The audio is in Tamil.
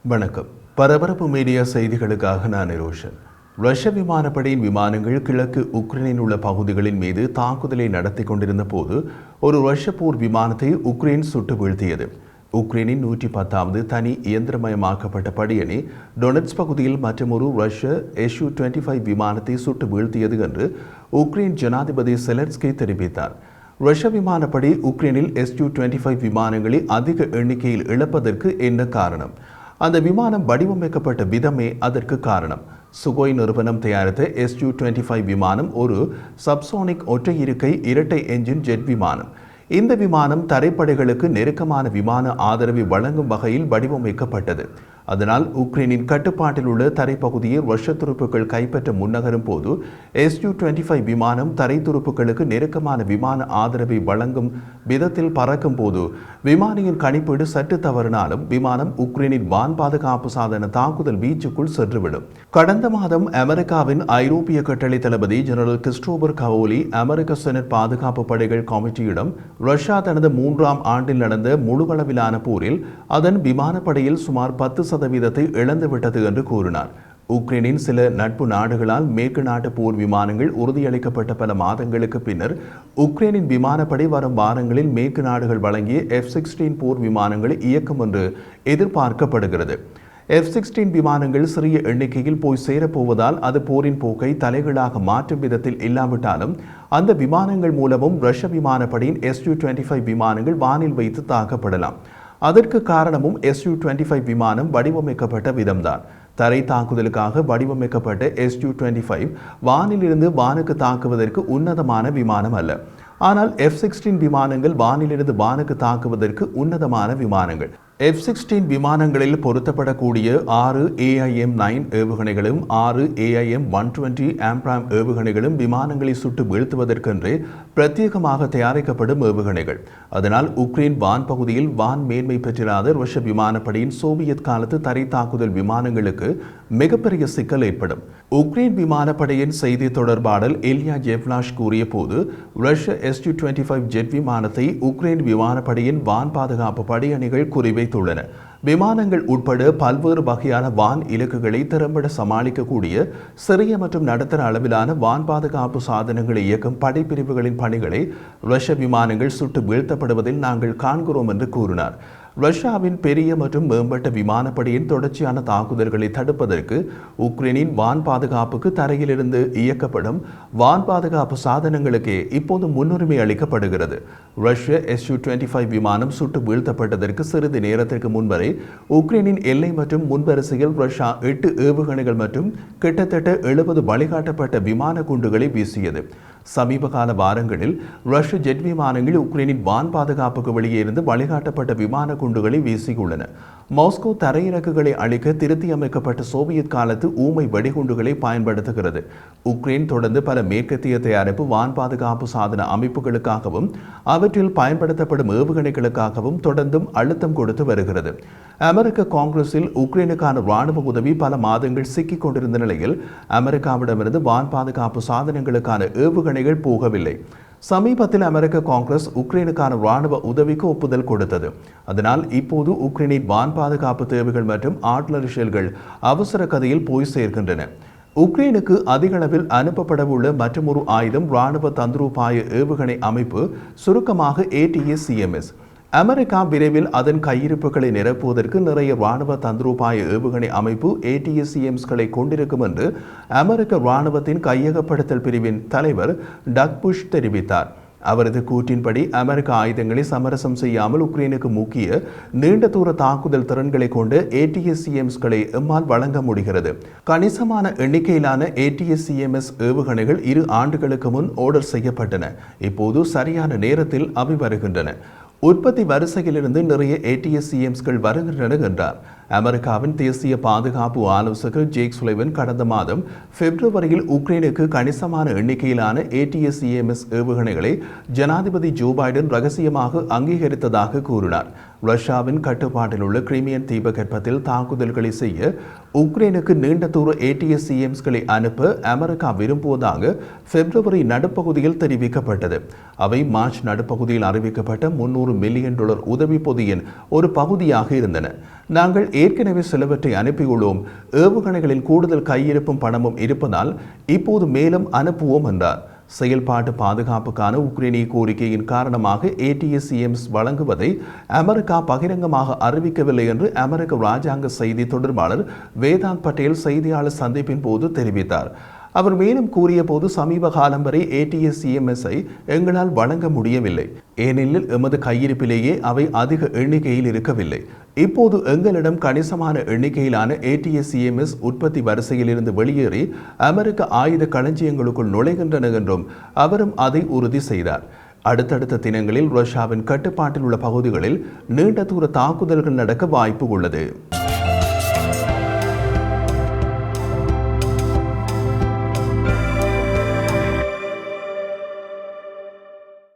வணக்கம். பரபரப்பு மீடியா செய்திகளுக்காக நான் நிரோஷன். ரஷ்ய விமானப்படையின் விமானங்கள் கிழக்கு உக்ரைனில் உள்ள பகுதிகளின் மீது தாக்குதலை நடத்தி கொண்டிருந்த போது ஒரு ரஷ்ய போர் விமானத்தை உக்ரைன் சுட்டு வீழ்த்தியது. உக்ரைனின் 110வது தனி இயந்திரமயமாக்கப்பட்ட படையணி டொனட்ஸ் பகுதியில் மற்றொரு ரஷ்ய Su-25 விமானத்தை சுட்டு வீழ்த்தியது என்று உக்ரைன் ஜனாதிபதி செலன்ஸ்கி தெரிவித்தார். ரஷ்ய விமானப்படை உக்ரைனில் Su-25 விமானங்களை அதிக எண்ணிக்கையில் இழப்பதற்கு என்ன காரணம்? அந்த விமானம் வடிவமைக்கப்பட்ட விதமே அதற்கு காரணம். சுகோய் நிறுவனம் தயாரித்த Su-25 விமானம் ஒரு சப்சோனிக் ஒற்றை இருக்கை இரட்டை என்ஜின் ஜெட் விமானம். இந்த விமானம் தரைப்படைகளுக்கு நெருக்கமான விமான ஆதரவை வழங்கும் வகையில் வடிவமைக்கப்பட்டது. அதனால் உக்ரைனின் கட்டுப்பாட்டில் உள்ள தரைப்பகுதியை ரஷ்ய துருப்புக்கள் கைப்பற்ற முன்னகரும் போது Su-25 விமானம் தரை துருப்புக்களுக்கு நெருக்கமான விமான ஆதரவை வழங்கும் விதத்தில் பறக்கும் போது விமானியின் கணிப்பீடு சற்று தவறினாலும் விமானம் உக்ரைனின் வான் பாதுகாப்பு சாதன தாக்குதல் வீச்சுக்குள் சென்றுவிடும். கடந்த மாதம் அமெரிக்காவின் ஐரோப்பிய கட்டளை தளபதி ஜெனரல் கிறிஸ்டோபர் கவோலி அமெரிக்க செனட் பாதுகாப்பு படைகள் கமிட்டியிடம் ரஷ்யா தனது 3ஆம் ஆண்டில் நடந்த முழுவளவிலான போரில் அதன் விமானப்படையில் சுமார் 10% இழந்துவிட்டது என்று கூறினார். உக்ரைனின் சில நட்பு நாடுகளால் மேற்கு நாட்டு போர் விமானங்கள் உறுதியளிக்கப்பட்ட பல மாதங்களுக்கு பின்னர் உக்ரைனின் விமானப்படை வரும் வாரங்களில் மேற்கு நாடுகள் வழங்கிய F-16 போர் விமானங்களை இயக்கும் என்று எதிர்பார்க்கப்படுகிறது. F-16 விமானங்கள் சிறிய எண்ணிக்கையில் போய் சேரப்போவதால் அது போரின் போக்கை தலைகளாக மாற்றும் விதத்தில் இல்லாவிட்டாலும் அந்த விமானங்கள் மூலமும் ரஷ்ய விமானப்படையின் Su-25 விமானங்கள் வானில் வைத்து தாக்கப்படலாம். அதற்கு காரணமும் Su-25 விமானம் வடிவமைக்கப்பட்ட விதம்தான். தரை தாக்குதலுக்காக வடிவமைக்கப்பட்ட Su-25 வானிலிருந்து வானுக்கு தாக்குவதற்கு உன்னதமான விமானம் அல்ல. ஆனால் F-16 விமானங்கள் வானிலிருந்து வானுக்கு தாக்குவதற்கு உன்னதமான விமானங்கள். F-16 விமானங்களில் பொருத்தப்படக்கூடிய 6 AIM-9 ஏவுகணைகளும் 6 AIM-120 ஆம்ப்ராம் ஏவுகணைகளும் விமானங்களை சுட்டு வீழ்த்துவதற்கென்றே பிரத்யேகமாக தயாரிக்கப்படும் ஏவுகணைகள். அதனால் உக்ரைன் வான் பகுதியில் வான் மேன்மை பெற்றிராத ரஷ்ய விமானப்படையின் சோவியத் காலத்து தரை தாக்குதல் விமானங்களுக்கு மிகப்பெரிய சிக்கல் ஏற்படும். உக்ரைன் விமானப்படையின் செய்தி தொடர்பாளர் எல்யா ஜெவ்லாஷ் கூறிய போது ரஷ்ய Su-25 ஜெட் விமானத்தை உக்ரைன் விமானப்படையின் வான் பாதுகாப்பு படையணிகள் குறிவைத்துள்ளன. விமானங்கள் உட்பட பல்வேறு வகையான வான் இலக்குகளை திறம்பட சமாளிக்கக்கூடிய சிறிய மற்றும் நடுத்தர அளவிலான வான் பாதுகாப்பு சாதனங்களை இயக்கும் படைப்பிரிவுகளின் பணிகளை ரஷ்ய விமானங்கள் சுட்டு வீழ்த்தப்படுவதில் நாங்கள் காண்கிறோம் என்று கூறினார். ரஷ்யாவின் பெரிய மற்றும் மேம்பட்ட விமானப்படையின் தொடர்ச்சியான தாக்குதல்களை தடுப்பதற்கு உக்ரைனின் வான் பாதுகாப்புக்கு தரையிலிருந்து இயக்கப்படும் வான் பாதுகாப்பு சாதனங்களுக்கே இப்போது முன்னுரிமை அளிக்கப்படுகிறது. ரஷ்ய Su-25 விமானம் சுட்டு வீழ்த்தப்பட்டதற்கு சிறிது நேரத்திற்கு முன்வரை உக்ரைனின் எல்லை மற்றும் முன்வரிசையில் ரஷ்யா 8 ஏவுகணைகள் மற்றும் கிட்டத்தட்ட 70 வழிகாட்டப்பட்ட விமான குண்டுகளை வீசியது. சமீப கால வாரங்களில் ரஷ்ய ஜெட் விமானங்கள் உக்ரைனின் வான் பாதுகாப்புக்கு வெளியே இருந்து வழிகாட்டப்பட்ட விமான குண்டுகளை வீசியுள்ளன. மாஸ்கோ தரையிறக்குகளை அழிக்க திருத்தி அமைக்கப்பட்ட சோவியத் காலத்து ஊமை வெடிகுண்டுகளை பயன்படுத்துகிறது. உக்ரைன் தொடர்ந்து பல மேற்கத்திய தயாரிப்பு வான் பாதுகாப்பு சாதன அமைப்புகளுக்காகவும் அவற்றில் பயன்படுத்தப்படும் ஏவுகணைகளுக்காகவும் தொடர்ந்தும் அழுத்தம் கொடுத்து வருகிறது. அமெரிக்க காங்கிரஸில் உக்ரைனுக்கான ராணுவ உதவி பல மாதங்கள் சிக்கிக் கொண்டிருந்த நிலையில் அமெரிக்காவிடமிருந்து வான் பாதுகாப்பு சாதனங்களுக்கான ஏவுகணைகள் போகவில்லை. சமீபத்தில் அமெரிக்க காங்கிரஸ் உக்ரைனுக்கான ராணுவ உதவிக்கு ஒப்புதல் கொடுத்தது. அதனால் இப்போது உக்ரைனின் வான் பாதுகாப்பு தேவைகள் மற்றும் ஆர்ட்லரி ஷெல்கள் அவசர கதையில் போய் சேர்க்கின்றன. உக்ரைனுக்கு அதிக அளவில் அனுப்பப்படவுள்ள மற்றொரு ஆயுதம் ராணுவ தந்திரோபாய ஏவுகணை அமைப்பு, சுருக்கமாக ATACMS. அமெரிக்கா விரைவில் அதன் கையிருப்புகளை நிரப்புவதற்கு நிறைய ராணுவ தந்திரோபாய ஏவுகணை அமைப்பு ATACMSகளை கொண்டிருக்கும் என்று அமெரிக்க ராணுவத்தின் கையகப்படுத்தல் பிரிவின் தலைவர் டக் புஷ் தெரிவித்தார். அவரது கூற்றின்படி அமெரிக்க ஆயுதங்களை சமரசம் செய்யாமல் உக்ரைனுக்கு முக்கிய நீண்ட தூர தாக்குதல் திறன்களை கொண்ட ATACMSகளை எம்மால் வழங்க முடிகிறது. கணிசமான எண்ணிக்கையிலான ATACMS ஏவுகணைகள் 2 ஆண்டுகளுக்கு முன் ஆர்டர் செய்யப்பட்டன. இப்போது சரியான நேரத்தில் அவை வருகின்றன. உற்பத்தி வரிசையிலிருந்து நிறைய ATACMSகள் வருகின்றன என்றார். அமெரிக்காவின் தேசிய பாதுகாப்பு ஆலோசகர் ஜேக் சுலைவன் கடந்த மாதம் பிப்ரவரியில் உக்ரைனுக்கு கணிசமான எண்ணிக்கையிலான ATACMS ஏவுகணைகளை ஜனாதிபதி ஜோ பைடன் ரகசியமாக அங்கீகரித்ததாக கூறினார். ரஷ்யாவின் கட்டுப்பாட்டில் உள்ள கிரிமியன் தீபகற்பத்தில் தாக்குதல்களை செய்ய உக்ரைனுக்கு நீண்ட தூர ATACMSகளை அனுப்ப அமெரிக்கா விரும்புவதாக பிப்ரவரி நடுப்பகுதியில் தெரிவிக்கப்பட்டது. அவை மார்ச் நடுப்பகுதியில் அறிவிக்கப்பட்ட $300 மில்லியன் உதவி பொதியின் ஒரு பகுதியாக இருந்தன. நாங்கள் ஏற்கனவே சிலவற்றை அனுப்பியுள்ளோம். ஏவுகணைகளின் கூடுதல் கையிருப்பும் பணமும் இருப்பதால் இப்போது மேலும் அனுப்புவோம் என்றார். செயல்பாட்டு பாதுகாப்புக்கான உக்ரைனிய கோரிக்கையின் காரணமாக ATACMS வழங்குவதை அமெரிக்கா பகிரங்கமாக அறிவிக்கவில்லை என்று அமெரிக்க ராஜாங்க செய்தி தொடர்பாளர் வேதாந்த் பட்டேல் செய்தியாளர் சந்திப்பின் போது தெரிவித்தார். அவர் மேலும் கூறிய போது, சமீப காலம் வரை ATACMS-ஐ எங்களால் வழங்க முடியவில்லை, ஏனெனில் எமது கையிருப்பிலேயே அவை அதிக எண்ணிக்கையில் இருக்கவில்லை. இப்போது எங்களிடம் கணிசமான எண்ணிக்கையிலான ATACMS உற்பத்தி வரிசையில் இருந்து வெளியேறி அமெரிக்க ஆயுத களஞ்சியங்களுக்குள் நுழைகின்றன என்றும் அவரும் அதை உறுதி செய்தார். அடுத்தடுத்த தினங்களில் ரஷ்யாவின் கட்டுப்பாட்டில் உள்ள பகுதிகளில் நீண்ட தூர தாக்குதல்கள் நடக்க வாய்ப்பு உள்ளது.